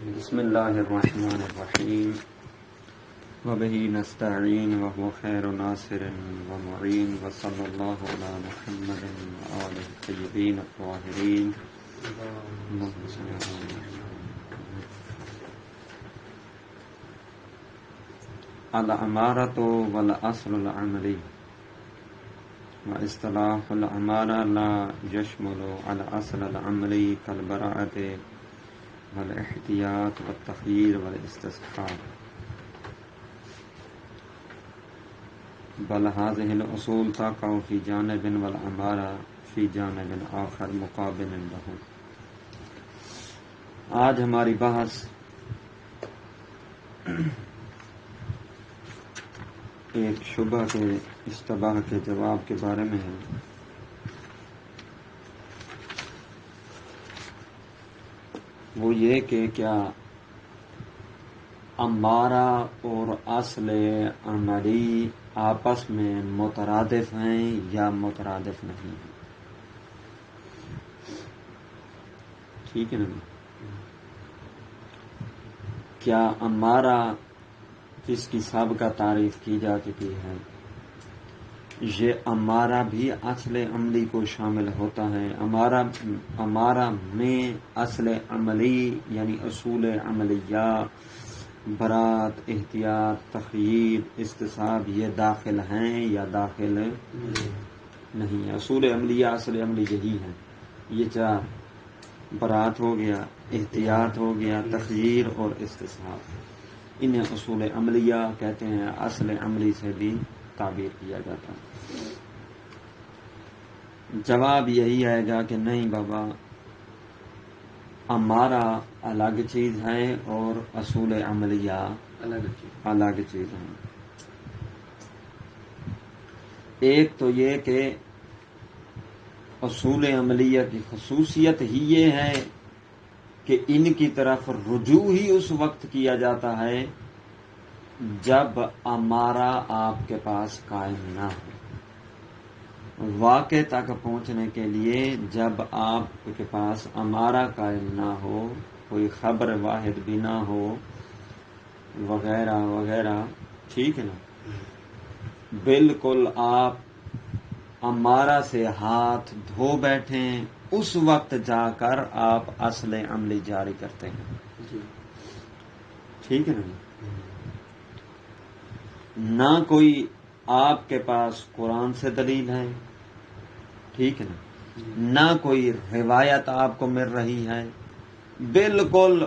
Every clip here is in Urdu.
بسم اللہ الرحمن الرحیم وبہ نستعین وهو خیر ناصر ومعین وصلی اللہ علی محمد وآلہ الطیبین الطاہرین اللہم صل علی الامارۃ والاصل العملی واصطلاح الامارہ لا یشمل الاصل العملی کالبراءۃ والاحتیاط والتخییر والاستصحاب بل هذه الاصول تقع في جانب والامارہ في جانب آخر مقابل له۔ آج ہماری بحث ایک شبہ کے اشتباہ کے جواب کے بارے میں ہے۔ وہ یہ کہ کیا امارہ اور اصل عملی آپس میں مترادف ہیں یا مترادف نہیں ہیں؟ ٹھیک ہے نا؟ کیا امارہ جس کی سابقہ تعریف کی جا چکی ہے یہ امارہ بھی اصل عملی کو شامل ہوتا ہے؟ امارہ میں اصل عملی یعنی اصول عملیہ، برات، احتیاط، تخییر، استصحاب یہ داخل ہیں یا داخل نہیں؟ اصول عملیہ اصل عملی یہی ہیں، یہ چار: برات ہو گیا، احتیاط ہو گیا، تخییر اور استصحاب، انہیں اصول عملیہ کہتے ہیں۔ اصل عملی سے بھی تعبیر کیا جاتا ہے۔ جواب یہی آئے گا کہ نہیں بابا، امارہ الگ چیز ہے اور اصول عملیہ الگ چیز ہے۔ ایک تو یہ کہ اصول عملیہ کی خصوصیت ہی یہ ہے کہ ان کی طرف رجوع ہی اس وقت کیا جاتا ہے جب امارہ آپ کے پاس قائم نہ ہو۔ واقع تک پہنچنے کے لیے جب آپ کے پاس امارہ قائم نہ ہو، کوئی خبر واحد بھی نہ ہو وغیرہ وغیرہ، ٹھیک ہے نا، بالکل آپ امارہ سے ہاتھ دھو بیٹھیں، اس وقت جا کر آپ اصل عملی جاری کرتے ہیں۔ ٹھیک ہے نا؟ نہ کوئی آپ کے پاس قرآن سے دلیل ہے، ٹھیک ہے نا، نہ کوئی روایت آپ کو مل رہی ہے، بالکل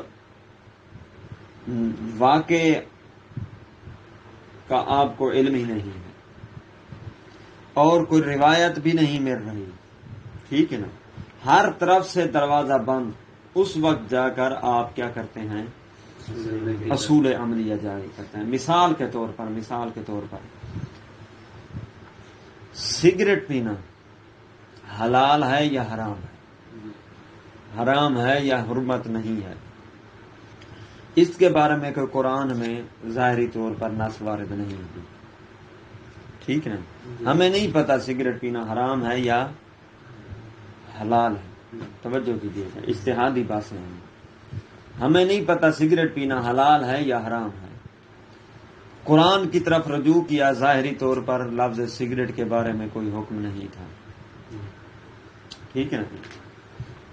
واقع کا آپ کو علم ہی نہیں ہے اور کوئی روایت بھی نہیں مل رہی، ٹھیک ہے نا، ہر طرف سے دروازہ بند، اس وقت جا کر آپ کیا کرتے ہیں؟ اصول عملیہ جاری کرتے ہیں۔ مثال کے طور پر سگریٹ پینا حلال ہے یا حرام ہے؟ حرام ہے یا حرمت نہیں ہے؟ اس کے بارے میں کوئی قرآن میں ظاہری طور پر نص وارد نہیں ہوتی، ٹھیک ہے نا؟ ہمیں نہیں پتا سگریٹ پینا حرام ہے یا حلال ہے، توجہ کیجیے گا، اجتہادی باتیں ہیں۔ ہمیں نہیں پتا سگریٹ پینا حلال ہے یا حرام ہے، قرآن کی طرف رجوع کیا، ظاہری طور پر لفظ سگریٹ کے بارے میں کوئی حکم نہیں تھا، ٹھیک ہے نا؟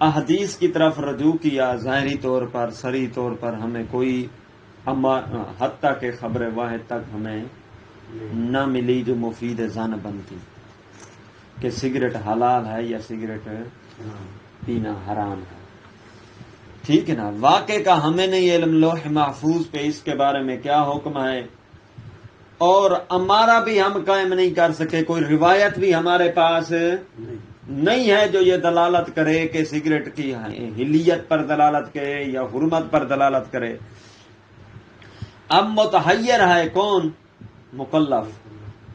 احادیث کی طرف رجوع کیا، ظاہری طور پر صریح طور پر ہمیں کوئی حتیٰ کہ خبر واحد تک ہمیں نہ ملی جو مفید ظن بنتی کہ سگریٹ حلال ہے یا سگریٹ پینا حرام ہے، ٹھیک ہے نا؟ واقع کا ہمیں نہیں علم، لوح محفوظ پہ اس کے بارے میں کیا حکم ہے، اور امارہ بھی ہم قائم نہیں کر سکے، کوئی روایت بھی ہمارے پاس نہیں ہے جو یہ دلالت کرے کہ سگریٹ کی حلیت پر دلالت کرے یا حرمت پر دلالت کرے۔ اب متحیر ہے کون؟ مکلف،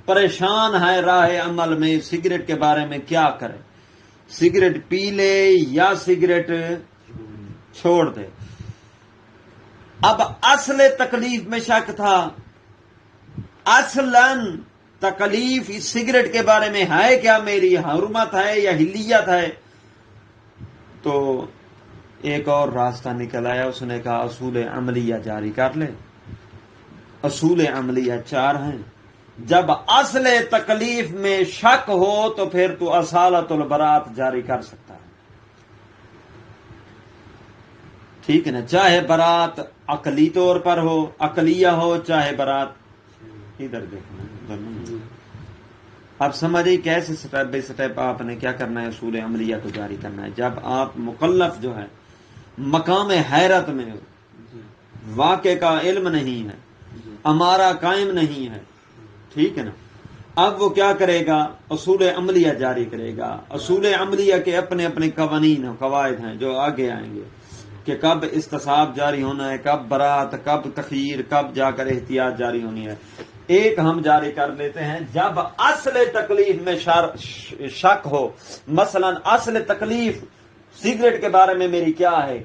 پریشان ہے راہ عمل میں، سگریٹ کے بارے میں کیا کرے، سگریٹ پی لے یا سگریٹ چھوڑ دے۔ اب اصل تکلیف میں شک تھا، اصلاً تکلیف اس سگریٹ کے بارے میں ہے کیا، میری حرمت ہے یا حلیت ہے؟ تو ایک اور راستہ نکل آیا، اس نے کہا اصول عملیہ جاری کر لے۔ اصول عملیہ 4 ہیں۔ جب اصل تکلیف میں شک ہو تو پھر تو اصالت البراۃ جاری کر سکتا ہے، ٹھیک ہے نا، چاہے برات عقلی طور پر ہو، عقلیہ ہو، چاہے برات ادھر دیکھنا۔ اب سمجھیں کیسے سٹیپ بائی سٹیپ آپ نے کیا کرنا ہے، اصول عملیہ کو جاری کرنا ہے۔ جب آپ مکلف جو ہے مقام حیرت میں واقع کا علم نہیں ہے، ہمارا قائم نہیں ہے، ٹھیک ہے نا، اب وہ کیا کرے گا، اصول عملیہ جاری کرے گا۔ اصول عملیہ کے اپنے اپنے قوانین و قواعد ہیں جو آگے آئیں گے کہ کب استصحاب جاری ہونا ہے، کب برات، کب تخیر، کب جا کر احتیاط جاری ہونی ہے۔ ایک ہم جاری کر لیتے ہیں، جب اصل تکلیف میں شک ہو، مثلا اصل تکلیف سگریٹ کے بارے میں میری کیا ہے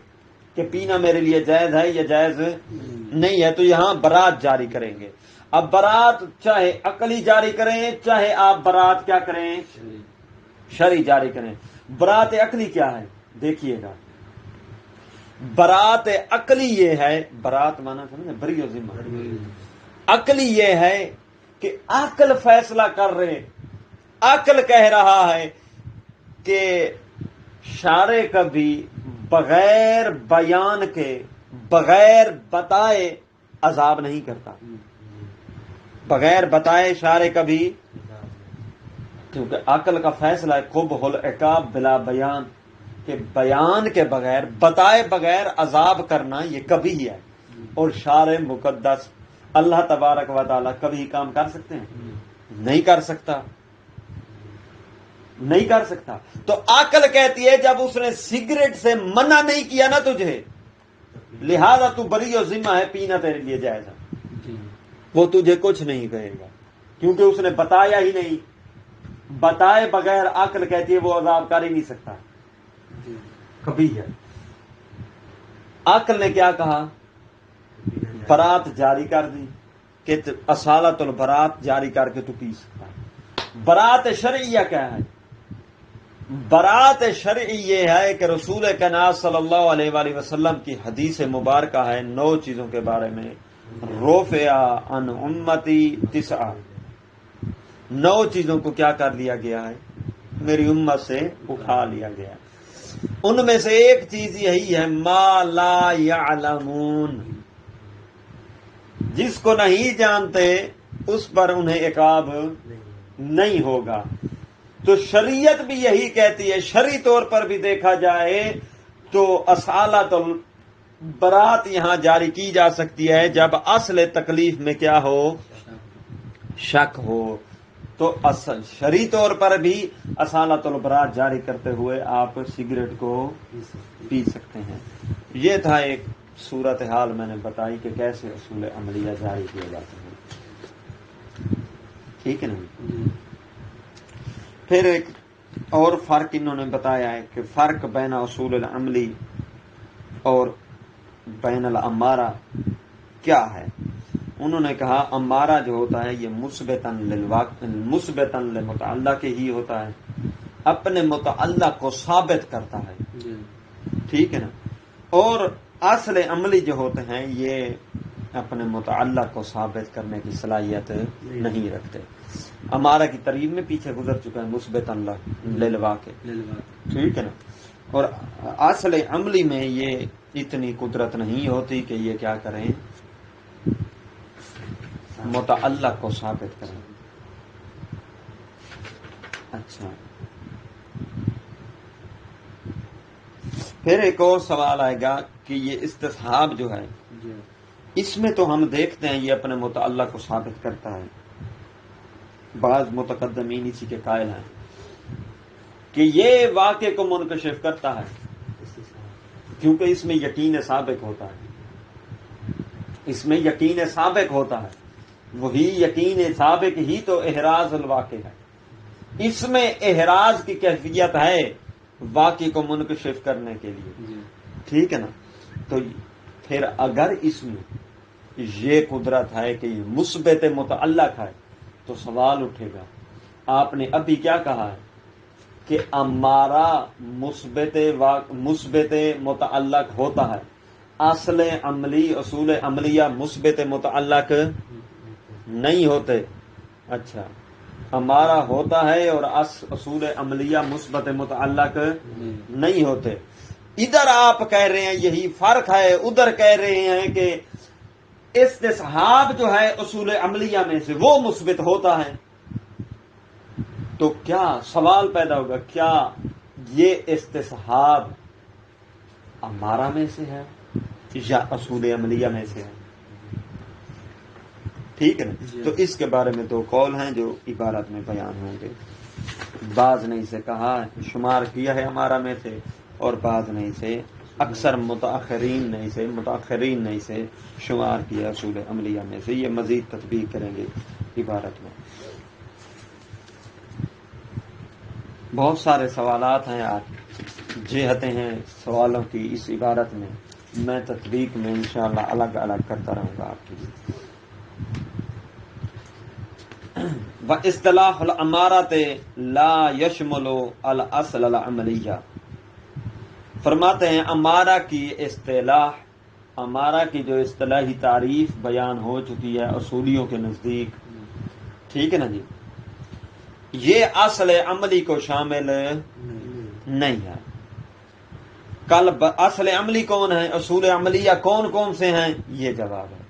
کہ پینا میرے لیے جائز ہے یا جائز نہیں ہے، تو یہاں برات جاری کریں گے۔ اب برات چاہے عقلی جاری کریں، چاہے آپ برات کیا کریں، شرعی جاری کریں۔ برات عقلی کیا ہے دیکھیے گا، برات عقلی یہ ہے، برات مانا سمجھے، بری و ذمہ، عقلی یہ ہے کہ عقل فیصلہ کر رہے، عقل کہہ رہا ہے کہ شارع کبھی بغیر بیان کے، بغیر بتائے عذاب نہیں کرتا، بغیر بتائے شارع کبھی، کیونکہ عقل کا فیصلہ ہے قبح العقاب بلا بیان، کہ بیان کے بغیر، بتائے بغیر عذاب کرنا یہ کبھی ہی ہے۔ اور شارع مقدس اللہ تبارک و تعالی کبھی کام کر سکتے ہیں؟ نہیں کر سکتا، نہیں کر سکتا۔ تو عقل کہتی ہے جب اس نے سگریٹ سے منع نہیں کیا نا تجھے، لہذا تو بری و ذمہ ہے، پینا تیرے لیے جائز ہے، وہ تجھے کچھ نہیں کہے گا کیونکہ اس نے بتایا ہی نہیں۔ بتائے بغیر عقل کہتی ہے وہ عذاب کر ہی نہیں سکتا، کبھی ہے۔ عقل نے کیا کہا، برات جاری کر دی کہ اصالت البرات جاری کر کے تو پی سکتا ہے۔ برات شرعیہ کیا ہے، برات شرعی یہ ہے کہ رسول کائنات صلی اللہ علیہ وآلہ وسلم کی حدیث مبارکہ ہے 9 چیزوں کے بارے میں، رفع عن امتی 9 9 چیزوں کو کیا کر لیا گیا ہے، میری امت سے اٹھا لیا گیا ہے۔ ان میں سے ایک چیز یہی ہے، ما لا یعلمون، جس کو نہیں جانتے اس پر انہیں عقاب نہیں ہوگا۔ تو شریعت بھی یہی کہتی ہے، شرعی طور پر بھی دیکھا جائے تو اصالت البرات یہاں جاری کی جا سکتی ہے جب اصل تکلیف میں کیا ہو، شک ہو۔ تو شرعی طور پر بھی اصالت البرات جاری کرتے ہوئے آپ سگریٹ کو پی سکتے ہیں۔ یہ تھا ایک صورتحال میں نے بتائی کہ کیسے اصول عملیہ جاری کیے جاتے ہیں، ٹھیک ہے نا۔ پھر ایک اور فرق انہوں نے بتایا ہے کہ فرق بین اصول العملی اور بین الامارہ کیا ہے۔ انہوں نے کہا امارہ جو ہوتا ہے یہ مثبتاً لمتعلق ہی ہوتا ہے، اپنے متعلق کو ثابت کرتا ہے، ٹھیک ہے نا، اور اصل عملی جو ہوتے ہیں یہ اپنے متعلق کو ثابت کرنے کی صلاحیت نہیں رکھتے۔ امارہ کی ترغیب میں پیچھے گزر چکا ہے، مثبتاً للواقع، ٹھیک ہے نا، اور اصل عملی میں یہ اتنی قدرت نہیں ہوتی کہ یہ کیا کریں، متعلق کو ثابت کریں۔ اچھا، پھر ایک اور سوال آئے گا کہ یہ استصحاب جو ہے اس میں تو ہم دیکھتے ہیں یہ اپنے متعلق کو ثابت کرتا ہے، بعض متقدمین اسی کے قائل ہیں کہ یہ واقع کو منکشف کرتا ہے کیونکہ اس میں یقین سابق ہوتا ہے، اس میں یقین سابق ہوتا ہے، وہی یقین سابق ہی تو احراز الواقع ہے، اس میں احراز کی کیفیت ہے واقع کو منکشف کرنے کے لیے، ٹھیک ہے نا۔ تو پھر اگر اس میں یہ قدرت ہے کہ یہ مثبت متعلق ہے تو سوال اٹھے گا، آپ نے ابھی کیا کہا ہے کہ امارہ مثبت متعلق ہوتا ہے، اصل عملی اصول عملیہ مثبت متعلق نہیں ہوتے. اچھا، ہمارا ہوتا ہے اور اصول عملیہ مثبت متعلق نہیں ہوتے. ادھر آپ کہہ رہے ہیں یہی فرق ہے، ادھر کہہ رہے ہیں کہ استصحاب جو ہے اصول عملیہ میں سے وہ مثبت ہوتا ہے. تو کیا سوال پیدا ہوگا، کیا یہ استصحاب ہمارا میں سے ہے یا اصول عملیہ میں سے ہے؟ ٹھیک ہے نا. تو اس کے بارے میں دو قول ہیں جو عبارت میں بیان ہوں گے. بعض نے اسے کہا شمار کیا ہے ہمارا میں سے، اور بعض نے اسے اکثر متاخرین نے اسے شمار کیا اصول عملیہ میں سے. یہ مزید تطبیق کریں گے عبارت میں. بہت سارے سوالات ہیں، آج جہتیں ہیں سوالوں کی اس عبارت میں تطبیق میں انشاءاللہ الگ الگ کرتا رہوں گا آپ کے لیے. وَإِصْطِلَاحُ الْأَمَارَةِ لَا يَشْمُلُ الْأَصْلَ الْعَمَلِيَّةَ. فرماتے ہیں امارہ کی جو اصطلاحی تعریف بیان ہو چکی ہے اصولیوں کے نزدیک، ٹھیک ہے نا جی، یہ اصل عملی کو شامل نہیں ہے. اصل عملی کون ہے، اصول عملیہ کون کون سے ہیں، یہ جواب ہے.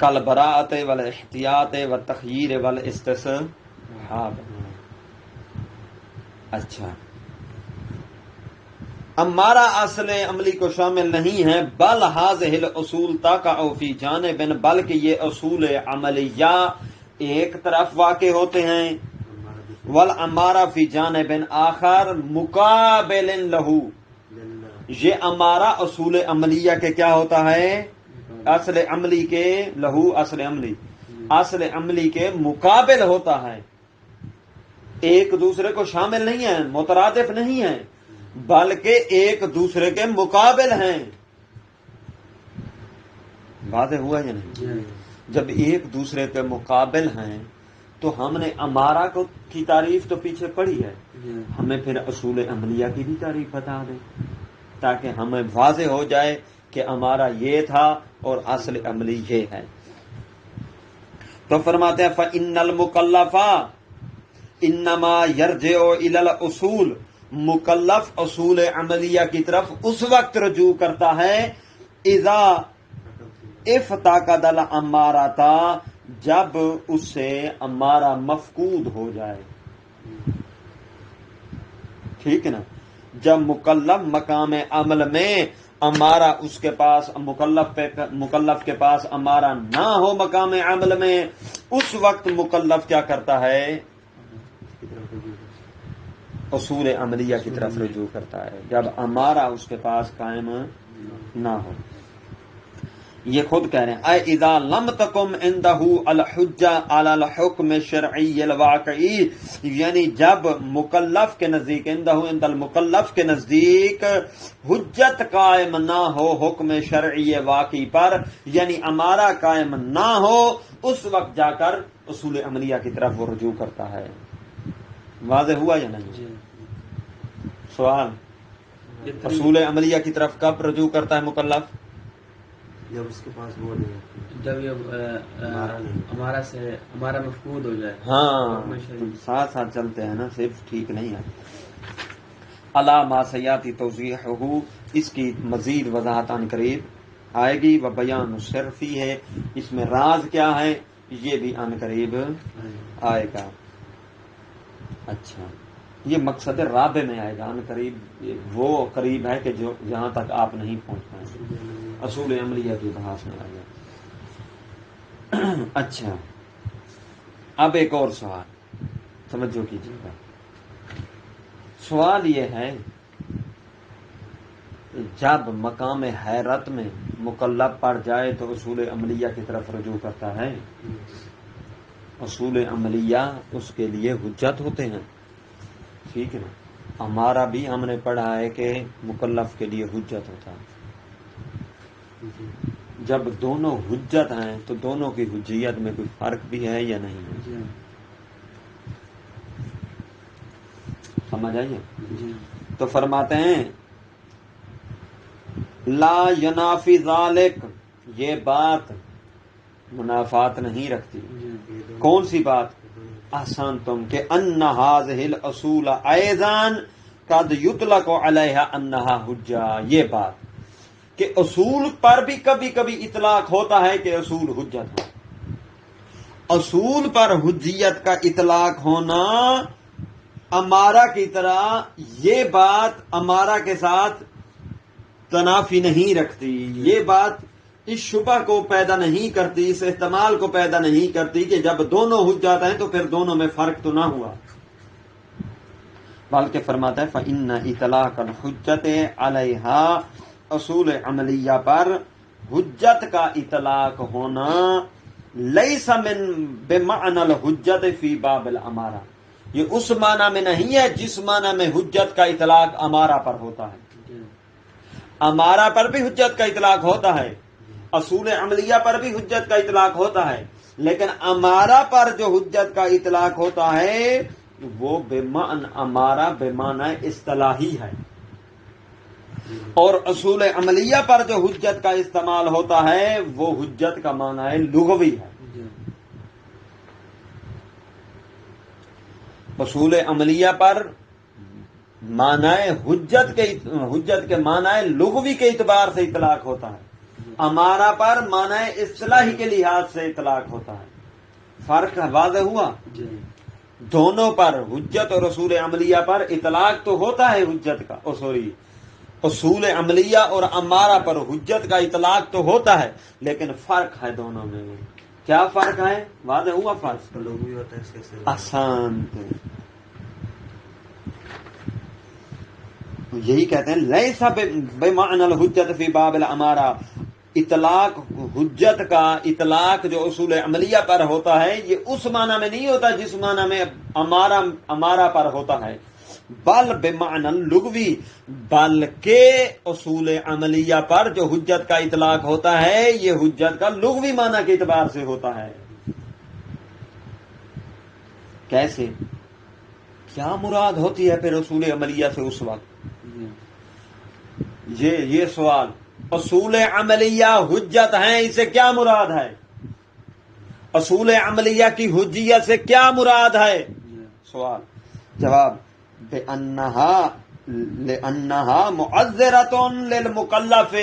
کل براءت والاحتیاط والتخییر والاستصحاب. اچھا، امارہ اصل عملی کو شامل نہیں ہے. بل هذه الاصول تقع فی جانب، بلکہ یہ اصول عملیہ ایک طرف واقع ہوتے ہیں. والامارہ فی جانب آخر مقابل لہ، یہ امارہ اصول عملیہ کے کیا ہوتا ہے، اصل عملی کے لہو اصل عملی کے مقابل ہوتا ہے. ایک دوسرے کو شامل نہیں ہے، مترادف نہیں ہے، بلکہ ایک دوسرے کے مقابل ہیں. واضح ہوا یا نہیں؟ جب ایک دوسرے کے مقابل ہیں تو ہم نے امارہ کی تعریف تو پیچھے پڑھی ہے، ہمیں پھر اصول عملیہ کی بھی تعریف بتا دیں تاکہ ہمیں واضح ہو جائے کہ ہمارا یہ تھا اور اصل عملی یہ ہے. تو فرماتے ہیں فَإِنَّ الْمُكَلَّفَ إِنَّمَا يَرْجِعُ إِلَى الْأُصُولِ، مکلف اصول عملیہ کی طرف اس وقت رجوع کرتا ہے اذا افتقد الامارۃ، جب اس سے امارہ مفقود ہو جائے. ٹھیک ہے نا، جب مکلف مقام عمل میں امارہ اس کے پاس مکلف کے پاس امارہ نہ ہو مقام عمل میں، اس وقت مکلف کیا کرتا ہے، اصول عملیہ کی طرف رجوع کرتا ہے جب امارہ اس کے پاس قائم نہ ہو. یہ خود کہہ رہے ہیں اے اذا لم تکم عنده الحجہ علی الحکم الشرعی الواقعی، یعنی جب مکلف کے نزدیک عند المکلف کے نزدیک حجت قائم نہ ہو حکم شرعی واقعی پر، یعنی امارہ قائم نہ ہو، اس وقت جا کر اصول عملیہ کی طرف وہ رجوع کرتا ہے. واضح ہوا یا نہیں؟ سوال، اصول عملیہ کی طرف کب رجوع کرتا ہے مکلف؟ جب اس کے پاس وہ نہیں، جب یہ ہمارا مفقود ہو جائے. ہاں، ساتھ ساتھ چلتے ہیں نا، صرف ٹھیک نہیں ہے. علی ما سیاتی توضیحہ، اس کی مزید وضاحت عن قریب آئے گی. و بیان الشرفی ہے، اس میں راز کیا ہے یہ بھی عن قریب آئے گا. اچھا، یہ مقصد رابع میں آئے گا. عن قریب وہ قریب ہے کہ جو جہاں تک آپ نہیں پہنچ پائیں، اصول عملیہ کی بحث میں آ گیا. اچھا، اب ایک اور سوال توجہ کیجیے گا. سوال یہ ہے جب مقام حیرت میں مکلف پڑ جائے تو اصول عملیہ کی طرف رجوع کرتا ہے. اصول عملیہ اس کے لیے حجت ہوتے ہیں، ٹھیک ہے نا. ہمارا بھی ہم نے پڑھا ہے کہ مکلف کے لیے حجت ہوتا ہے. جب دونوں حجت ہیں تو دونوں کی حجیت میں کوئی فرق بھی ہے یا نہیں ہے؟ سمجھ آئیے؟ جی تو فرماتے ہیں لا ینافی ذالک، یہ بات منافات نہیں رکھتی. کون سی بات؟ احسان تم کہ ان هذه الاصول ایضا قد یطلق علیہا انہا حجہ، یہ بات کہ اصول پر بھی کبھی کبھی اطلاق ہوتا ہے کہ اصول حجت ہو. اصول پر حجیت کا اطلاق ہونا امارہ کی طرح، یہ بات امارہ کے ساتھ تنافی نہیں رکھتی. یہ بات اس شبہ کو پیدا نہیں کرتی، اس احتمال کو پیدا نہیں کرتی کہ جب دونوں حجت ہیں تو پھر دونوں میں فرق تو نہ ہوا. بلکہ فرماتا ہے فَإِنَّ إِطْلَاقَ الْحُجَّةِ عَلَيْهَا، اصول عملیہ پر حجت کا اطلاق ہونا لَيْسَ مِن بِمَعْنَى الْحُجَّةِ فِي بَابِ الْأَمَارَةِ، یہ اس معنی میں نہیں ہے جس معنی میں حجت کا اطلاق امارہ پر ہوتا ہے. امارہ پر بھی حجت کا اطلاق ہوتا ہے، اصول عملیہ پر بھی حجت کا اطلاق ہوتا ہے، لیکن امارہ پر جو حجت کا اطلاق ہوتا ہے وہ امارہ بے معنی اصطلاحی ہے، اور اصول عملیہ پر جو حجت کا استعمال ہوتا ہے وہ حجت کا معنی لغوی ہے. اصول عملیہ پر معنی حجت کے معنی لغوی کے اعتبار سے اطلاق ہوتا ہے، امارہ پر معنی اصطلاحی کے لحاظ سے اطلاق ہوتا ہے. فرق واضح ہوا؟ دونوں پر، حجت اور اصول عملیہ پر اطلاق تو ہوتا ہے حجت کا، اصول عملیہ اور امارہ پر حجت کا اطلاق تو ہوتا ہے، لیکن فرق ہے دونوں میں. کیا فرق ہے؟ واضح ہوا فرق؟ لغوی ہوتا ہے اس کے ساتھ آسان تھے. یہی کہتے ہیں لیسا بمعنی الحجت فی باب الامارہ، اطلاق حجت کا اطلاق جو اصول عملیہ پر ہوتا ہے یہ اس معنی میں نہیں ہوتا جس معنی میں امارہ پر ہوتا ہے، بل بمعنی اللغوی، بلکہ اصول عملیہ پر جو حجت کا اطلاق ہوتا ہے یہ حجت کا لغوی معنی کے اعتبار سے ہوتا ہے. کیسے؟ کیا مراد ہوتی ہے پھر اصول عملیہ سے اس وقت؟ یہ سوال، اصول عملیہ حجت ہیں، اسے کیا مراد ہے؟ اصول عملیہ کی حجیت سے کیا مراد ہے؟ سوال جواب لأنہا معذرۃ للمکلف،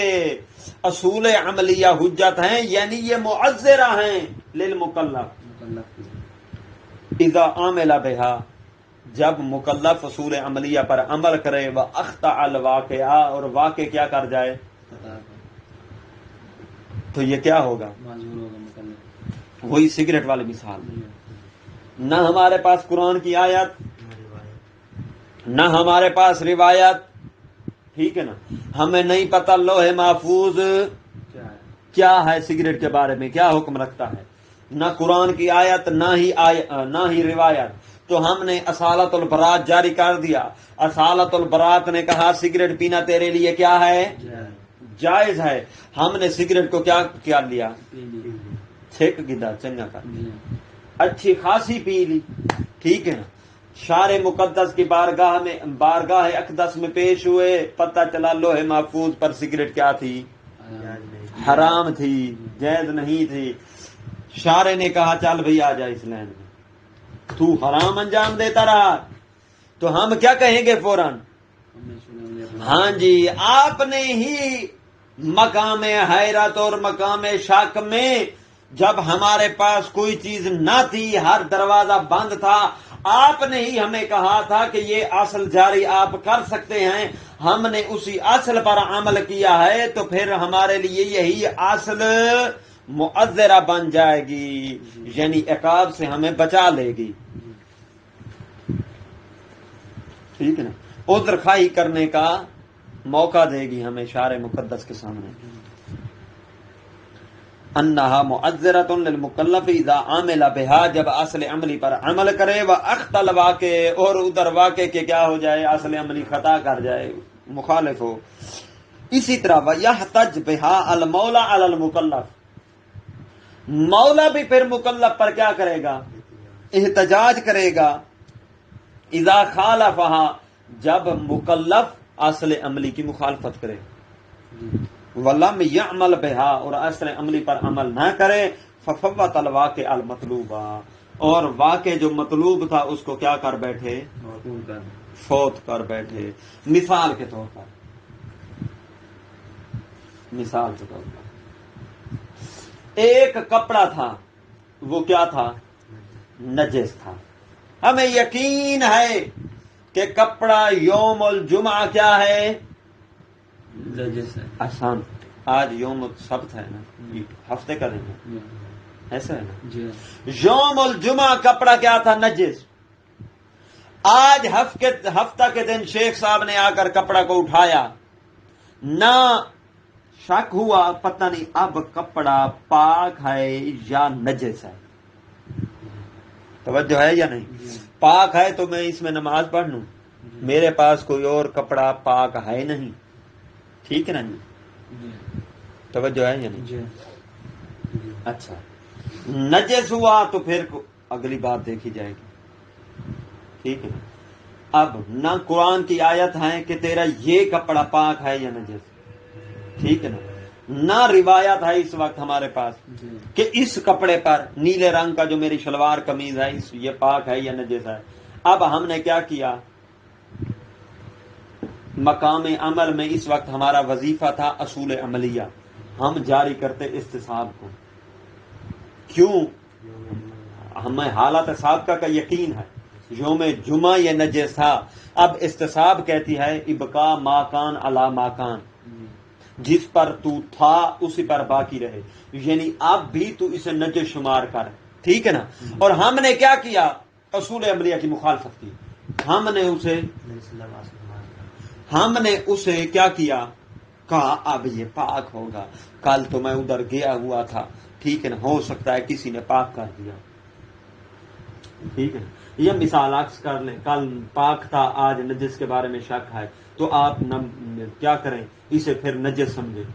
اصول عملیہ حجت ہیں یعنی یہ معذرہ ہیں للمکلف اذا عمل بہا، جب مکلف اصول عملیہ پر عمل کرے، واخطأ الواقعہ، اور واقع کیا کر جائے تو یہ کیا ہوگا؟ وہی سگریٹ والی مثال، نہ ہمارے پاس قرآن کی آیت نہ ہمارے پاس روایت، ٹھیک ہے نا، ہمیں نہیں پتہ لوح محفوظ کیا ہے سگریٹ کے بارے میں، کیا حکم رکھتا ہے، نہ قرآن کی آیت نہ ہی روایت، تو ہم نے اصالت البرات جاری کر دیا. اصالت البرات نے کہا سگریٹ پینا تیرے لیے کیا ہے؟ جائز ہے. ہم نے سگریٹ کو کیا لیا؟ چھک گدا چنگا کر اچھی خاصی پی لی، ٹھیک ہے نا. شارع مقدس کی بارگاہ اقدس میں پیش ہوئے، پتہ چلا لوح محفوظ پر سگریٹ کیا تھی؟ حرام تھی، جائز نہیں تھی. شارع نے کہا چل بھئی آ جا اس لین میں، تو حرام انجام دیتا رہا، تو ہم کیا کہیں گے فوراً؟ ہاں جی، آپ نے ہی مقام حیرت اور مقام شک میں، جب ہمارے پاس کوئی چیز نہ تھی، ہر دروازہ بند تھا، آپ نے ہی ہمیں کہا تھا کہ یہ اصل جاری آپ کر سکتے ہیں، ہم نے اسی اصل پر عمل کیا ہے، تو پھر ہمارے لیے یہی اصل معذرہ بن جائے گی، یعنی عقاب سے ہمیں بچا لے گی، ٹھیک ہے نا، عذر خواہی کرنے کا موقع دے گی ہمیں شارع مقدس کے سامنے. انہا معذرۃ للمکلف اذا عمل بہا، جب اصل عملی پر عمل کرے، واخطأ الواقع، اور ادھر واقع کے کیا ہو جائے؟ اصل عملی خطا کر جائے، مخالف ہو. اسی طرح ویحتج بہا المولا علی المکلف، مولا بھی پھر مکلف پر کیا کرے گا؟ احتجاج کرے گا. اذا خالفہا، جب مکلف اصل عملی کی مخالفت کرے، ولم یعمل بہا، اور اصل عملی پر عمل نہ کرے، ففوت الواقع المطلوبہ، اور واقع جو مطلوب تھا اس کو کیا کر بیٹھے، فوت کر بیٹھے۔ مثال کے طور پر ایک کپڑا تھا، وہ کیا تھا، نجس تھا، ہمیں یقین ہے کہ کپڑا یوم الجمعہ کیا ہے، نجس ہے۔ آسان، آج یوم السبت ہے نا، ہفتے کا دن ہے، ایسا ہے نا، جی یوم الجمعہ کپڑا کیا تھا، نجس۔ آج ہفتہ کے دن شیخ صاحب نے آ کر کپڑا کو اٹھایا، نہ شک ہوا پتہ نہیں اب کپڑا پاک ہے یا نجس ہے، توجہ ہے یا نہیں، پاک ہے تو میں اس میں نماز پڑھ لوں، میرے پاس کوئی اور کپڑا پاک ہے نہیں، ٹھیک ہے نا جی، توجہ ہے یا نہیں، اچھا نجس ہوا تو پھر اگلی بات دیکھی جائے گی، ٹھیک ہے نا۔ اب نہ قرآن کی آیت ہے کہ تیرا یہ کپڑا پاک ہے یا نجس، ٹھیک ہے نا، نہ روایت ہے اس وقت ہمارے پاس کہ اس کپڑے پر نیلے رنگ کا جو میری شلوار قمیض ہے یہ پاک ہے یا نجس ہے۔ اب ہم نے کیا کیا، مقام عمل میں اس وقت ہمارا وظیفہ تھا اصول عملیہ، ہم جاری کرتے استصحاب کو، کیوں، ہمیں حالت سابقہ کا یقین ہے، یوم جمعہ یہ نجس تھا، اب استصحاب کہتی ہے ابقاء ما کان علی ما کان، جس پر تو تھا اسی پر باقی رہے، یعنی اب بھی تو اسے نجس شمار کر، ٹھیک ہے نا۔ اور ہم نے کیا کیا، اصول عملیہ کی مخالفت کی، ہم نے اسے کیا کیا، کہا اب یہ پاک ہوگا، کل تو میں ادھر گیا ہوا تھا، ٹھیک ہے نا، ہو سکتا ہے کسی نے پاک کر دیا، ٹھیک ہے، یہ مثال عکس کر لیں، کل پاک تھا آج نجس کے بارے میں شک ہے، تو آپ کیا کریں، اسے پھر نجس سمجھیں،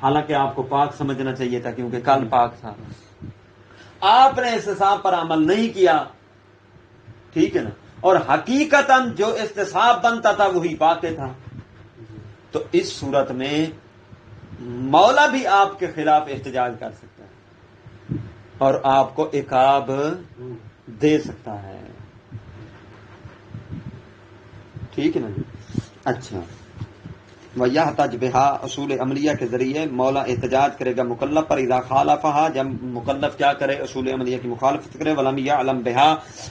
حالانکہ آپ کو پاک سمجھنا چاہیے تھا کیونکہ کل پاک تھا، آپ نے استصحاب پر عمل نہیں کیا، ٹھیک ہے نا، اور حقیقتاً جو استصحاب بنتا تھا وہی واقع تھا، تو اس صورت میں مولا بھی آپ کے خلاف احتجاج کر سکتا ہے اور آپ کو عقاب دے سکتا ہے، ٹھیک ہے نا جی، اچھا، وَيَحْتَجْ بِهَا، اصول عملیہ کے ذریعے مولا احتجاج کرے گا مکلف پر، اذا خالفها، جب مکلف کیا کرے، اصول عملیہ کی مخالفت کرے، وَلَمْ يَعْلَمْ بِهَا،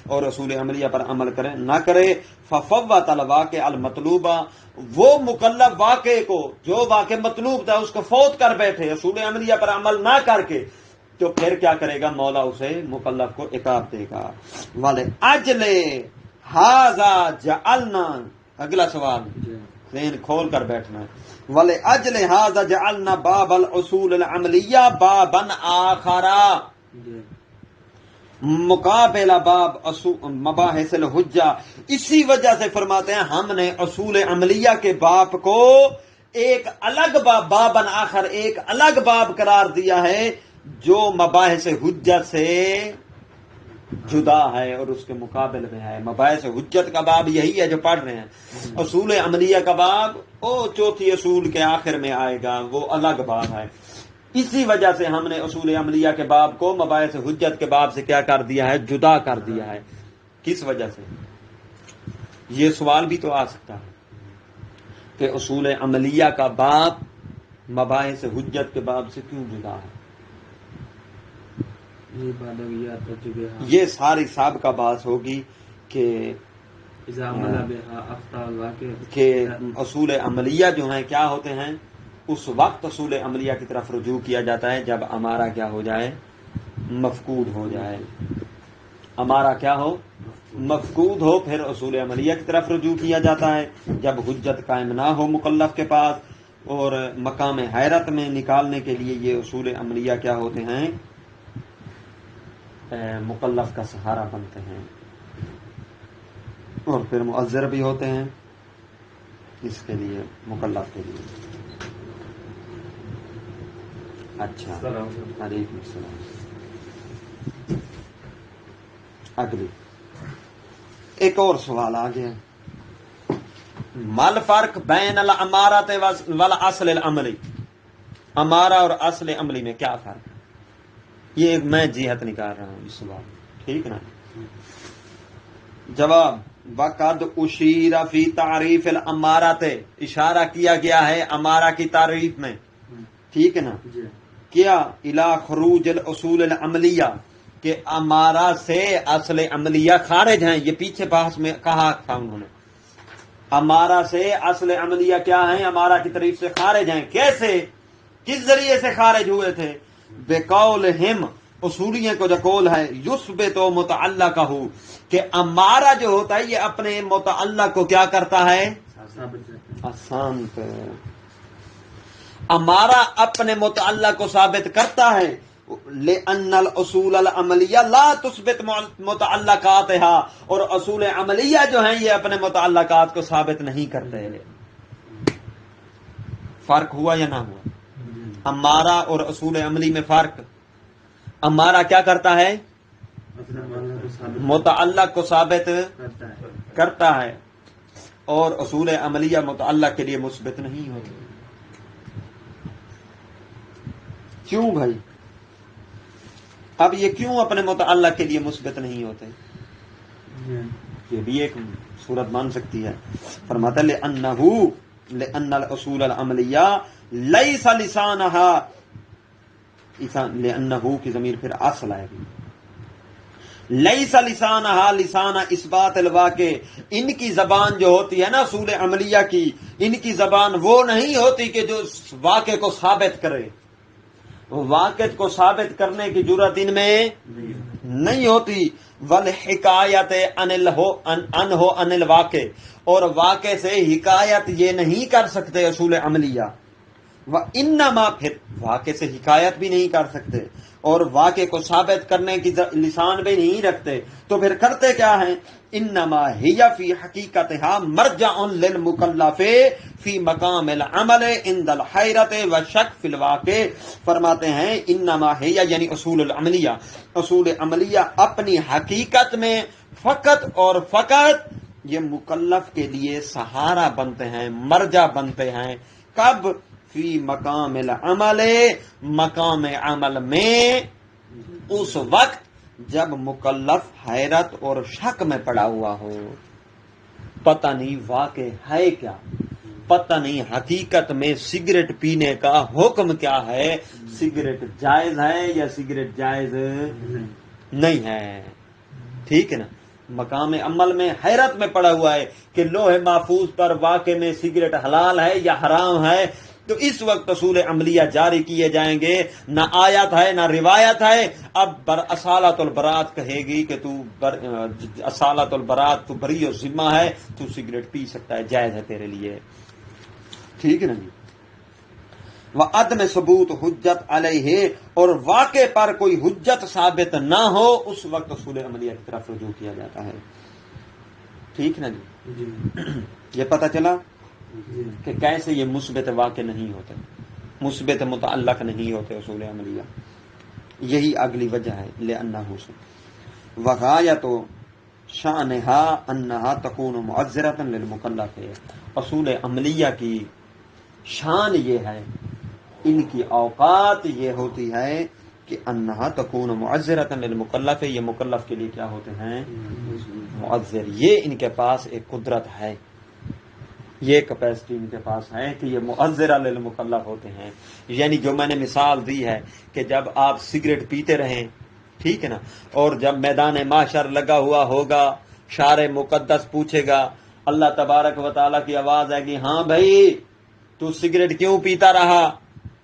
اور اصول عملیہ پر عمل کرے نہ کرے، فَفَوَّتَ الْوَاقِعَ الْمَطْلُوبَ، وہ مکلف واقع کو جو واقع مطلوب تھا اس کو فوت کر بیٹھے اصول عملیہ پر عمل نہ کر کے، تو پھر کیا کرے گا، مولا اسے مکلف کو عقاب دے گا۔ وَلِأَجْلِ هَذَا جَعَلْنَا، اگلا سوال ذہن کھول کر بیٹھنا ہے، وَلِأَجْلِ هَذَا جَعَلْنَا بَابَ الْأُصُولِ الْعَمْلِيَّةِ بَابًا آخَرَ، مقابلہ باب مباحث الحجہ، اسی وجہ سے فرماتے ہیں ہم نے اصول عملیہ کے باب کو ایک الگ باب، بابًا آخر، ایک الگ باب قرار دیا ہے جو مباحث حجت سے جدا ہے اور اس کے مقابل میں ہے۔ مباحث حجت کا باب یہی ہے جو پڑھ رہے ہیں، اصول عملیہ کا باب چوتھی اصول کے آخر میں آئے گا، وہ الگ باب ہے، اسی وجہ سے ہم نے اصول عملیہ کے باب کو مباحث حجت کے باب سے کیا کر دیا ہے، جدا کر دیا ہے۔ کس وجہ سے، یہ سوال بھی تو آ سکتا ہے کہ اصول عملیہ کا باب مباحث حجت کے باب سے کیوں جدا ہے؟ یہ ساری سابقہ بات ہوگی کہ اصول عملیہ جو ہیں کیا ہوتے ہیں، اس وقت اصول عملیہ کی طرف رجوع کیا جاتا ہے جب ہمارا کیا ہو جائے، مفقود ہو جائے، ہمارا کیا ہو، مفقود ہو، پھر اصول عملیہ کی طرف رجوع کیا جاتا ہے جب حجت قائم نہ ہو مکلف کے پاس، اور مقام حیرت میں نکالنے کے لیے یہ اصول عملیہ کیا ہوتے ہیں، مکلف کا سہارا بنتے ہیں، اور پھر مؤذر بھی ہوتے ہیں اس کے لیے، مکلف کے لیے۔ اچھا، وعلیکم السلام۔ اگلی ایک اور سوال آ گیا، مل فرق بین الامارات والاصل العملی، امارہ اور اصل عملی میں کیا فرق ہے؟ یہ ایک میں جہت نکال رہا ہوں اس بات، ٹھیک نا؟ جواب وقد اشیر فی تعریف الامارات، اشارہ کیا گیا ہے امارہ کی تعریف میں، ٹھیک ہے نا؟ کیا الی خروج الاصول العملیہ، کہ امارہ سے اصل عملیہ خارج ہیں. یہ پیچھے بحث میں کہا تھا انہوں نے، امارہ سے اصل عملیہ کیا ہیں؟ امارہ کی طریق سے خارج ہیں. کیسے؟ کس ذریعے سے خارج ہوئے تھے؟ بقولہم، اصولیوں کو جو قول ہے، یثبت متعلقہ، کہ امارہ جو ہوتا ہے یہ اپنے متعلق کو کیا کرتا ہے؟ آسان پہ امارہ اپنے متعلق کو ثابت کرتا ہے. لأن الاصول العملیہ لا تثبت متعلقاتها، اور اصول عملیہ جو ہیں یہ اپنے متعلقات کو ثابت نہیں کرتے. فرق ہوا یا نہ ہوا؟ امارہ اور اصول عملی میں فرق. امارہ کیا کرتا ہے؟ متعلق کو ثابت کرتا ہے، اور اصول عملیہ متعلق کے لیے مثبت نہیں ہوتی. کیوں بھائی؟ اب یہ کیوں اپنے متعلق کے لیے مثبت نہیں ہوتے؟ یہ بھی ایک صورت مان سکتی ہے. فرماتا لأن الاصول العملیہ لیس لسانہا، لأنہو کی ضمیر پھر اصل آئے گی. لیس لسانہا لسان اثبات الواقع، ان کی زبان جو ہوتی ہے نا اصول عملیہ کی، ان کی زبان وہ نہیں ہوتی کہ جو واقع کو ثابت کرے. واقع کو ثابت کرنے کی جرات ان میں نہیں ہوتی. والحکایت عنہ عن الواقع، اور واقع سے حکایت یہ نہیں کر سکتے اصول عملیہ. وانما، پھر واقع سے حکایت بھی نہیں کر سکتے اور واقع کو ثابت کرنے کی لسان بھی نہیں رکھتے، تو پھر کرتے کیا ہیں؟ انما ہی فی حقیقتھا مرجع للمکلف فی مقام العمل عند الحیرت والشک فی الواقع. فرماتے ہیں انما ہی یعنی اصول العملیہ، اصول عملیہ اپنی حقیقت میں فقط اور فقط یہ مکلف کے لیے سہارا بنتے ہیں، مرجع بنتے ہیں. کب؟ فی مقام العمل، مقام عمل میں، اس وقت جب مکلف حیرت اور شک میں پڑا ہوا ہو. پتہ نہیں واقع ہے کیا، پتہ نہیں حقیقت میں سگریٹ پینے کا حکم کیا ہے، سگریٹ جائز ہے یا سگریٹ جائز نہیں ہے. ٹھیک ہے نا؟ مقام عمل میں حیرت میں پڑا ہوا ہے کہ لوح محفوظ پر واقع میں سگریٹ حلال ہے یا حرام ہے. تو اس وقت اصول عملیہ جاری کیے جائیں گے. نہ آیت ہے نہ روایت ہے. اب اصالت البراۃ کہے گی کہ تو اصالت البراۃ، تو بری و ذمہ ہے، تو سگریٹ پی سکتا ہے، جائز ہے تیرے لیے. ٹھیک ہے نا جی؟ وعدم ثبوت حجت علیہ، اور واقع پر کوئی حجت ثابت نہ ہو، اس وقت اصول عملیہ کی طرف رجوع کیا جاتا ہے. ٹھیک نا جی؟ یہ پتہ چلا کہ کیسے یہ مثبت واقع نہیں ہوتے، مثبت متعلق نہیں ہوتے اصول عملیہ. یہی اگلی وجہ ہے. لأنہ سے وغایت شأنہا انہا تکون معذرۃ للمکلف، اصول عملیہ کی شان یہ ہے، ان کی اوقات یہ ہوتی ہے کہ انہا تکون معذرۃ للمکلف، یہ مکلف کے لیے کیا ہوتے ہیں؟ معذر. یہ ان کے پاس ایک قدرت ہے، یہ کیپیسٹی ان کے پاس ہے کہ یہ معذرہ للمکلف ہوتے ہیں. یعنی جو میں نے مثال دی ہے کہ جب آپ سگریٹ پیتے رہیں، ٹھیک ہے نا، اور جب میدان محشر لگا ہوا ہوگا، شار مقدس پوچھے گا، اللہ تبارک و تعالیٰ کی آواز آئے گی، ہاں بھائی تو سگریٹ کیوں پیتا رہا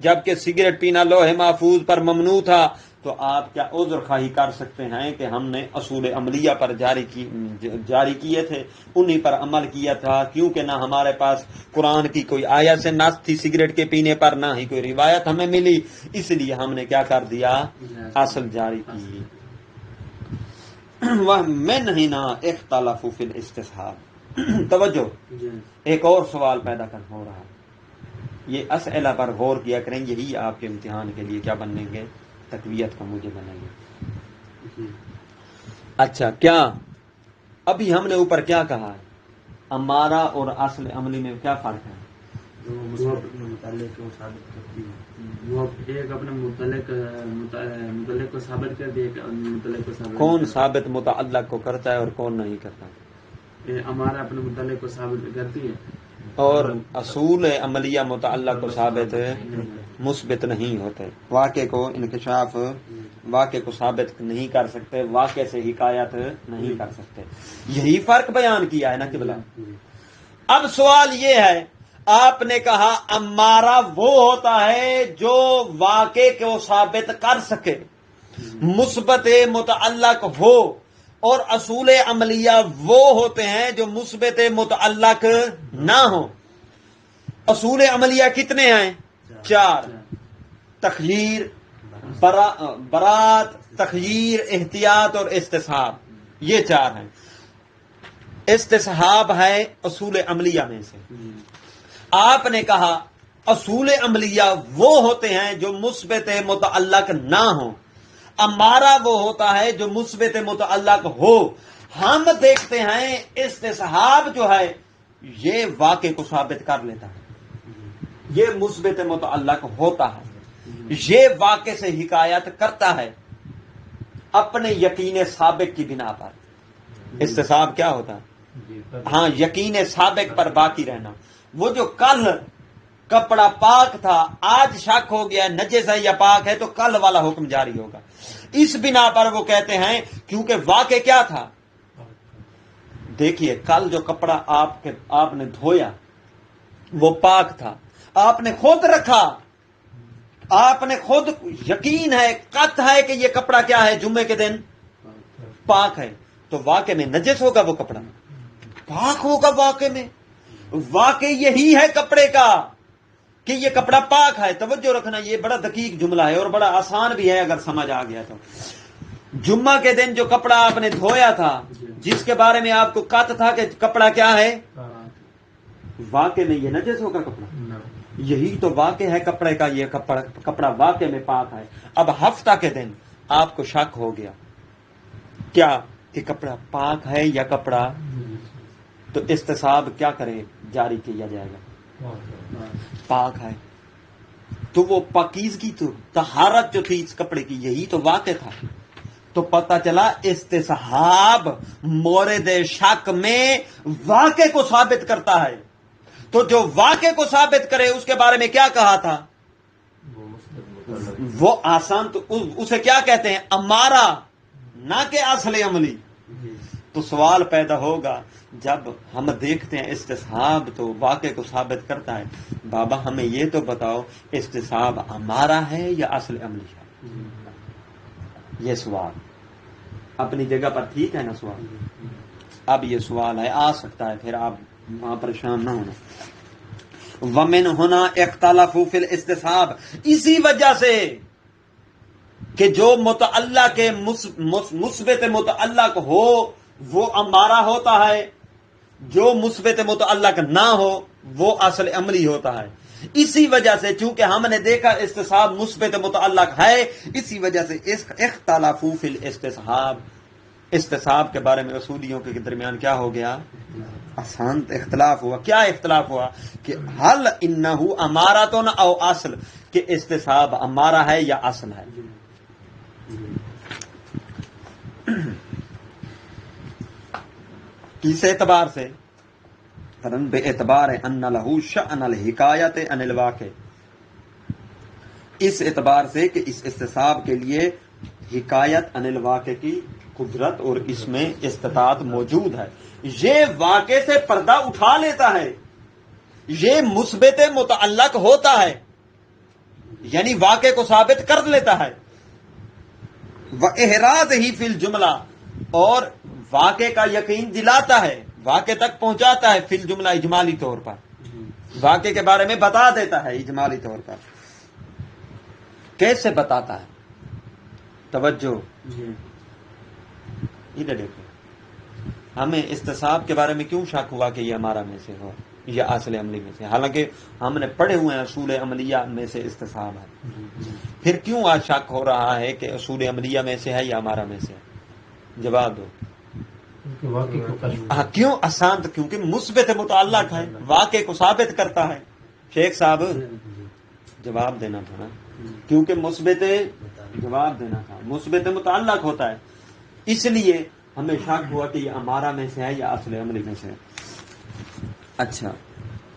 جبکہ سگریٹ پینا لوح محفوظ پر ممنوع تھا؟ تو آپ کیا عذر خواہی کر سکتے ہیں کہ ہم نے اصول عملیہ پر جاری کیے تھے، انہی پر عمل کیا تھا، کیونکہ نہ ہمارے پاس قرآن کی کوئی آیت سے نص تھی سگریٹ کے پینے پر، نہ ہی کوئی روایت ہمیں ملی، اس لیے ہم نے کیا کر دیا؟ اصل جاری کی. وَمِنْ هُنَا اخْتَلَفُوا فِي الْاسْتِصْحَابِ. توجہ، ایک اور سوال پیدا ہو رہا ہے. یہ اسئلہ پر غور کیا کریں، یہی آپ کے امتحان کے لیے کیا بنیں گے؟ تقویت کا مجھے بنیں گے. اچھا، کیا ابھی ہم نے اوپر کیا کہا ہے امارہ اور اصل عملی میں کیا فرق ہے؟ جو مثبت کے متعلق کو ثابت کرتی ہے، وہ ایک اپنے متعلق کو ثابت کر دے، ایک متعلق کو ثابت کون نہیں کرتا۔ ثابت متعلق کو کرتا ہے اور کون نہیں کرتا؟ ہمارا اپنے متعلق کو ثابت کرتی ہے اور اصول عملیہ متعلق کو ثابت مثبت نہیں ہوتے، واقع کو انکشاف واقع کو ثابت نہیں کر سکتے، واقع سے حکایت نہیں کر سکتے۔ یہی فرق بیان کیا ہے نا قبلہ۔ اب سوال یہ ہے، آپ نے کہا امارہ وہ ہوتا ہے جو واقع کو ثابت کر سکے، مثبت متعلق ہو، اور اصول عملیہ وہ ہوتے ہیں جو مثبت متعلق نہ ہو۔ اصول عملیہ کتنے ہیں؟ 4: تخییر، برات، تخییر، احتیاط اور استصحاب، یہ 4 ہیں۔ استصحاب ہے اصول عملیہ میں سے۔ آپ نے کہا اصول عملیہ وہ ہوتے ہیں جو مثبت متعلق نہ ہوں، امارہ وہ ہوتا ہے جو مثبت متعلق ہو۔ ہم دیکھتے ہیں استصحاب جو ہے یہ واقع کو ثابت کر لیتا ہے، یہ مثبت متعلق ہوتا ہے، یہ واقع سے حکایت کرتا ہے اپنے یقین سابق کی بنا پر۔ استصحاب کیا ہوتا ہے؟ ہاں، یقین سابق پر باقی رہنا۔ وہ جو کل کپڑا پاک تھا، آج شک ہو گیا نجس ہے یا پاک ہے، تو کل والا حکم جاری ہوگا۔ اس بنا پر وہ کہتے ہیں کیونکہ واقع کیا تھا؟ دیکھیے، کل جو کپڑا آپ نے دھویا وہ پاک تھا، آپ نے خود رکھا، آپ نے خود یقین ہے، قط ہے کہ یہ کپڑا کیا ہے، جمعے کے دن پاک ہے، تو واقع میں نجس ہوگا وہ کپڑا؟ پاک ہوگا واقع میں۔ واقع یہی ہے کپڑے کا کہ یہ کپڑا پاک ہے۔ توجہ رکھنا، یہ بڑا دقیق جملہ ہے اور بڑا آسان بھی ہے اگر سمجھ آ گیا تو۔ جمعہ کے دن جو کپڑا آپ نے دھویا تھا، جس کے بارے میں آپ کو قط تھا کہ کپڑا کیا ہے، واقع میں یہ نجس ہوگا کپڑا؟ یہی تو واقع ہے کپڑے کا، یہ کپڑا واقع میں پاک ہے۔ اب ہفتہ کے دن آپ کو شک ہو گیا کیا کہ کپڑا پاک ہے یا کپڑا، تو استصحاب کیا کرے، جاری کیا جائے گا، پاک ہے۔ تو وہ پاکیزگی، تو طہارت جو تھی اس کپڑے کی، یہی تو واقع تھا۔ تو پتہ چلا استصحاب مورد شک میں واقع کو ثابت کرتا ہے۔ تو جو واقع کو ثابت کرے اس کے بارے میں کیا کہا تھا؟ وہ آسان، تو اسے کیا کہتے ہیں؟ امارہ، نہ کہ اصل عملی۔ تو سوال پیدا ہوگا، جب ہم دیکھتے ہیں استصحاب تو واقع کو ثابت کرتا ہے، بابا ہمیں یہ تو بتاؤ استصحاب امارہ ہے یا اصل عملی ہے؟ یہ سوال اپنی جگہ پر ٹھیک ہے نا سوال؟ اب یہ سوال ہے، آ سکتا ہے، پھر آپ وہاں پریشان نہ ہونا۔ ومن ہونا اختلافو فی الاستصحاب، اسی وجہ سے کہ جو متعلق کے مثبت متعلق ہو وہ امارہ ہوتا ہے، جو مثبت متعلق نہ ہو وہ اصل عملی ہوتا ہے۔ اسی وجہ سے چونکہ ہم نے دیکھا استصحاب مثبت متعلق ہے، اسی وجہ سے اختلافو فی الاستصحاب، استصحاب کے بارے میں اصولیوں کے درمیان کیا ہو گیا؟ آسان اختلاف ہوا۔ کیا اختلاف ہوا؟ کہ حل انہ امارۃ او اصل، کہ استصحاب امارہ ہے یا اصل ہے۔ کس اعتبار سے؟ بے اعتبار ان لہ شأن الحکایت عن الواقع، اس اعتبار سے کہ اس استصحاب کے لیے حکایت عن الواقع کی قدرت اور اس میں استطاعت موجود ہے۔ یہ واقع سے پردہ اٹھا لیتا ہے، یہ مثبت متعلق ہوتا ہے، یعنی واقع کو ثابت کر لیتا ہے۔ وَإِحْرَازِهِ فِي الْجُمْلَةِ، اور واقع کا یقین دلاتا ہے، واقع تک پہنچاتا ہے، فی الجملہ اجمالی طور پر، واقع کے بارے میں بتا دیتا ہے اجمالی طور پر۔ کیسے بتاتا ہے؟ توجہ ادھر دیکھو، ہمیں استصحاب کے بارے میں کیوں شک ہوا کہ یہ ہمارا میں سے ہو یا اصل عملی میں سے، حالانکہ ہم نے پڑھے ہوئے ہیں اصول عملیہ میں سے استصحاب ہے، پھر کیوں آج شک ہو رہا ہے کہ اصول عملیہ میں سے ہے یا ہمارا میں سے ہے؟ جواب دو۔ واقعی کو کشف ہاں کیوں آسان؟ تو کیونکہ مثبت متعلق ہے، واقع کو ثابت کرتا ہے۔ شیخ صاحب جواب دینا تھا نا، کیونکہ مثبت جواب دینا تھا، مثبت متعلق ہوتا ہے، اس لیے ہمیں شک ہوا کہ یہ ہمارا میں سے ہے یا اصل عملی میں سے ہے۔ اچھا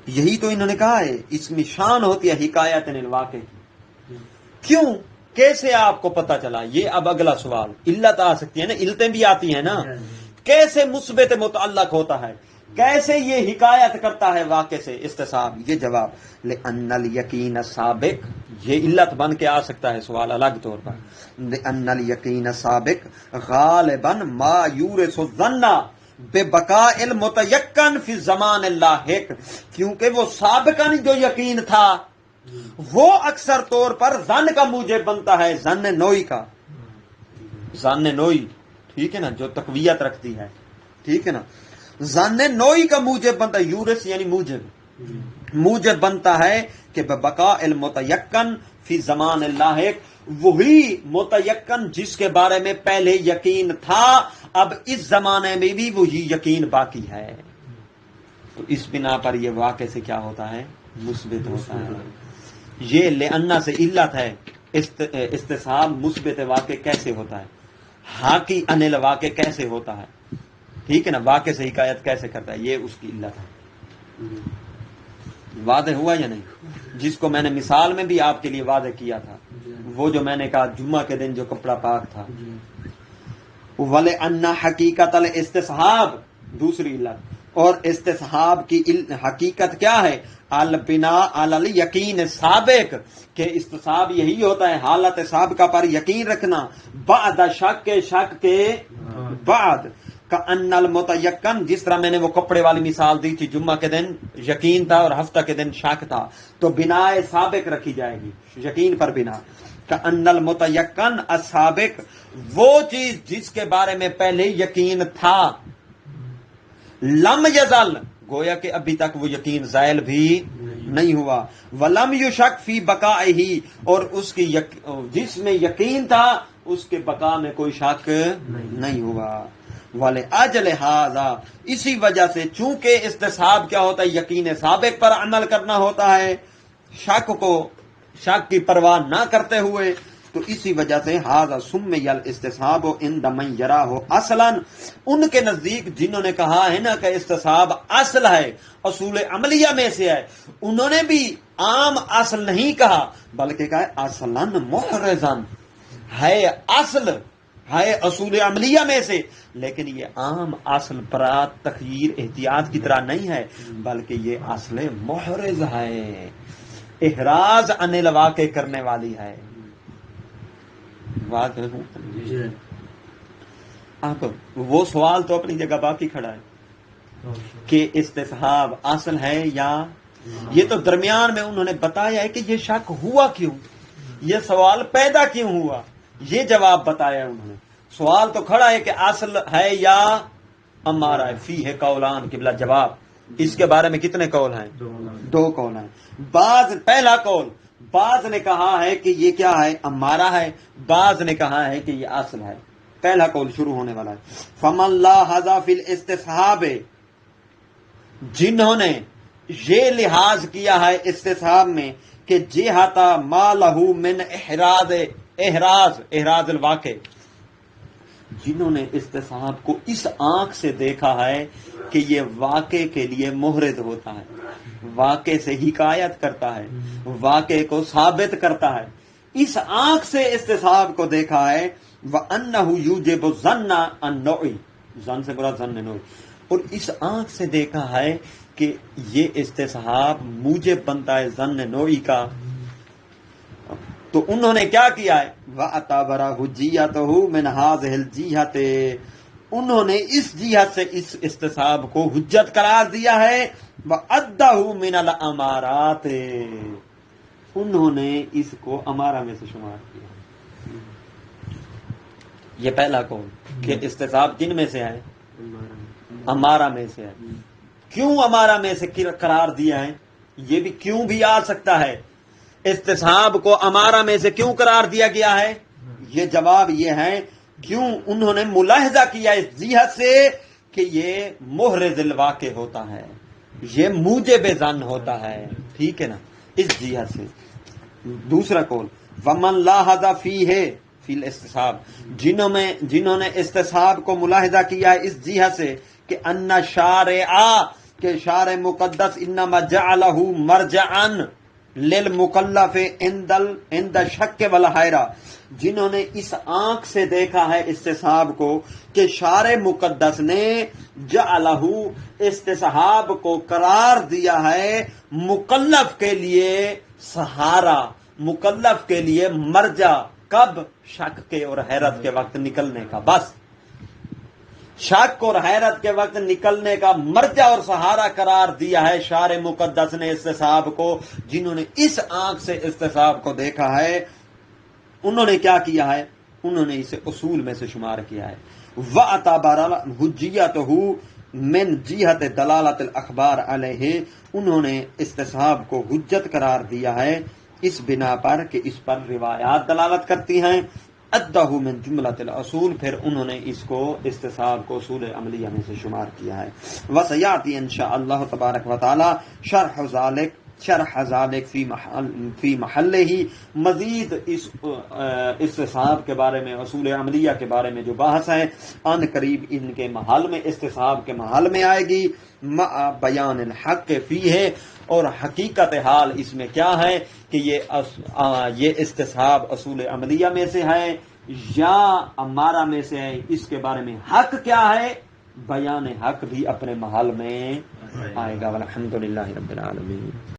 یہی تو انہوں نے کہا ہے، اس میں شان ہوتی ہے حکایت الواقع کی۔ کیوں؟ کیسے آپ کو پتا چلا؟ یہ اب اگلا سوال، علت آ سکتی ہے نا، علتیں بھی آتی ہیں نا، کیسے مثبت متعلق ہوتا ہے، کیسے یہ حکایت کرتا ہے واقع سے استصحاب؟ یہ جواب لأن الیقین سابق، یہ علت بن کے آ سکتا ہے سوال الگ طور پر، لأن الیقین سابق غالبا ما یورث الظن ببقاء المتیقن فی زمان اللاحق، کیونکہ وہ سابقاً جو یقین تھا وہ اکثر طور پر ظن کا موجب بنتا ہے، ظن نوئی کا، ظن نوئی، ٹھیک ہے نا، جو تقویت رکھتی ہے، ٹھیک ہے نا، ظن نوئی کا موجب بنتا ہے، یورث یعنی موجب بنتا ہے کہ بقاء المتیقن فی زمان اللاحق، وہی متیقن جس کے بارے میں پہلے یقین تھا اب اس زمانے میں بھی وہی یقین باقی ہے، تو اس بنا پر یہ واقع سے کیا ہوتا ہے؟ مثبت ہوتا ہے۔ یہ لأن سے علت ہے، استصحاب مثبت واقع کیسے ہوتا ہے، حاکی عن الواقع کیسے ہوتا ہے، ٹھیک ہے نا، واقع سے حکایت کیسے کرتا ہے، یہ اس کی علت ہے۔ واضح ہوا یا نہیں؟ جس کو میں نے مثال میں بھی آپ کے لیے واضح کیا تھا، وہ جو میں نے کہا جمعہ کے دن جو کپڑا پاک تھا، وَلِأَنَّ حقیقت الاستصحاب، دوسری علت، اور استصحاب کی حقیقت کیا ہے؟ البناء علی الیقین سابق، کہ استصحاب یہی ہوتا ہے حالت سابقہ پر یقین رکھنا، بعد شک کے بعد، کأن المتیقن، جس طرح میں نے وہ کپڑے والی مثال دی تھی، جمعہ کے دن یقین تھا اور ہفتہ کے دن شک تھا، تو بنا سابق رکھی جائے گی، یقین پر بنا، کأن المتیقن السابق، وہ چیز جس کے بارے میں پہلے یقین تھا، لم یزل، گویا کہ ابھی تک وہ یقین زائل بھی نہیں ہوا، ولم یشک فی بقائہ، اور اس کی جس میں یقین تھا اس کے بقا میں کوئی شک نہیں ہوا، وَلِأَجْلِ هَذَا، اسی وجہ سے چونکہ استصحاب کیا ہوتا ہے؟ یقین سابق پر عمل کرنا ہوتا ہے، شک کی پرواہ نہ کرتے ہوئے، تو اسی وجہ سے هَذَا سُمِّيَ الْاسْتِصْحَابُ عِنْدَ مَنْ يَرَاهُ اصلاً، ان کے نزدیک جنہوں نے کہا ہے نا کہ استصحاب اصل ہے، اصول عملیہ میں سے ہے، انہوں نے بھی عام اصل نہیں کہا بلکہ کہا ہے اصلاً محرزاً، ہے اصل، ہے اصول عملیہ میں سے، لیکن یہ عام اصل برات تخییر احتیاط کی طرح نہیں ہے، بلکہ یہ اصل محرز ہے، احراز عن الواقع کرنے والی ہے۔ اب وہ سوال تو اپنی جگہ باقی کھڑا ہے کہ استصحاب اصل ہے یا، یہ تو درمیان میں انہوں نے بتایا ہے کہ یہ شک ہوا کیوں، یہ سوال پیدا کیوں ہوا، یہ جواب بتایا انہوں نے۔ سوال تو کھڑا ہے کہ اصل ہے یا ہمارا ہے، فی ہے قولان، قبلہ جواب، اس کے بارے میں کتنے قول ہیں؟ دو قول ہیں۔ پہلا قول، بعض نے کہا ہے کہ یہ کیا ہے؟ ہمارا ہے، بعض نے کہا ہے کہ یہ اصل ہے۔ پہلا قول شروع ہونے والا ہے، فَمَنْ لَاحَظَ فِي الْاسْتِصْحَابِ، جنہوں نے یہ لحاظ کیا ہے استصحاب میں کہ جہت ما لہو من احراز الواقع، جنہوں نے استصحاب کو اس آنکھ سے دیکھا ہے کہ یہ واقع کے لیے محرز ہوتا ہے، واقع سے حکایت کرتا ہے، واقع کو ثابت کرتا ہے، اس آنکھ سے استصحاب کو دیکھا ہے، وَأَنَّهُ يُوجِبُ الظَّنَّ النَّوْعِ، ظن سے برا ظن نوعی، اور اس آنکھ سے دیکھا ہے کہ یہ استصحاب موجب بنتا ہے ظن نوعی کا، تو انہوں نے کیا کیا ہے؟ وَأَتَبَرَ حُجِّيَّتَهُ مِنْ هَذِهِ الْجِهَةِ، انہوں نے اس جہت سے اس استصحاب کو حجت قرار دیا ہے، وَأَدَّهُ مِنَ الْأَمَارَاتِ، انہوں نے اس کو امارہ میں سے شمار کیا۔ یہ پہلا قول کہ استصحاب کن میں سے ہے؟ امارہ میں سے ہے۔ کیوں امارہ میں سے قرار دیا ہے؟ یہ بھی کیوں بھی آ سکتا ہے، استصحاب کو امارہ میں سے کیوں قرار دیا گیا ہے؟ یہ جواب یہ ہے کیوں انہوں نے ملاحظہ کیا اس جہت سے کہ یہ محرز الواقع ہوتا ہے، یہ موجب ظن ہوتا ہے، ٹھیک ہے نا، اس جہت سے۔ دوسرا قول ومن لاحظ فیہ فی الاستصحاب، جنہوں نے استصحاب کو ملاحظہ کیا ہے اس جہت سے کہ ان شارع، کہ شارع مقدس انما جعلہ مرجعا للمکلف عند شک والحیرہ، جنہوں نے اس آنکھ سے دیکھا ہے استصحاب کو کہ شارع مقدس نے جعلہ استصحاب کو قرار دیا ہے مکلف کے لیے سہارا، مکلف کے لیے مرجع، کب؟ شک کے اور حیرت کے وقت نکلنے کا، بس شک اور حیرت کے وقت نکلنے کا مرجع اور سہارا قرار دیا ہے شارع مقدس نے استصحاب کو۔ جنہوں نے اس آنکھ سے استصحاب کو دیکھا ہے انہوں نے کیا کیا ہے؟ انہوں نے اسے اصول میں سے شمار کیا ہے۔ وَاعْتَبَرَ حُجِّيَّتُهُ مِنْ جِهَةِ دَلَالَةِ الْأَخْبَارِ عَلَيْهِ، انہوں نے استصحاب کو حجت قرار دیا ہے اس بنا پر کہ اس پر روایات دلالت کرتی ہیں۔ ادہ من جملۃ الاصول، پھر انہوں نے اس کو استصحاب کو اصول عملیہ میں سے شمار کیا ہے۔ وسیاتی انشاء اللہ تبارک و تعالی شرح ذالک فی محلہ ہی، مزید اس استصحاب کے بارے میں، اصول عملیہ کے بارے میں جو بحث ہے ان قریب ان کے محل میں، استصحاب کے محل میں آئے گی۔ مع بیان الحق فیہ، اور حقیقت حال اس میں کیا ہے کہ یہ استصحاب اصول عملیہ میں سے ہے یا امارہ میں سے ہے، اس کے بارے میں حق کیا ہے، بیان حق بھی اپنے محل میں آئے گا۔ والحمدللہ رب العالمین۔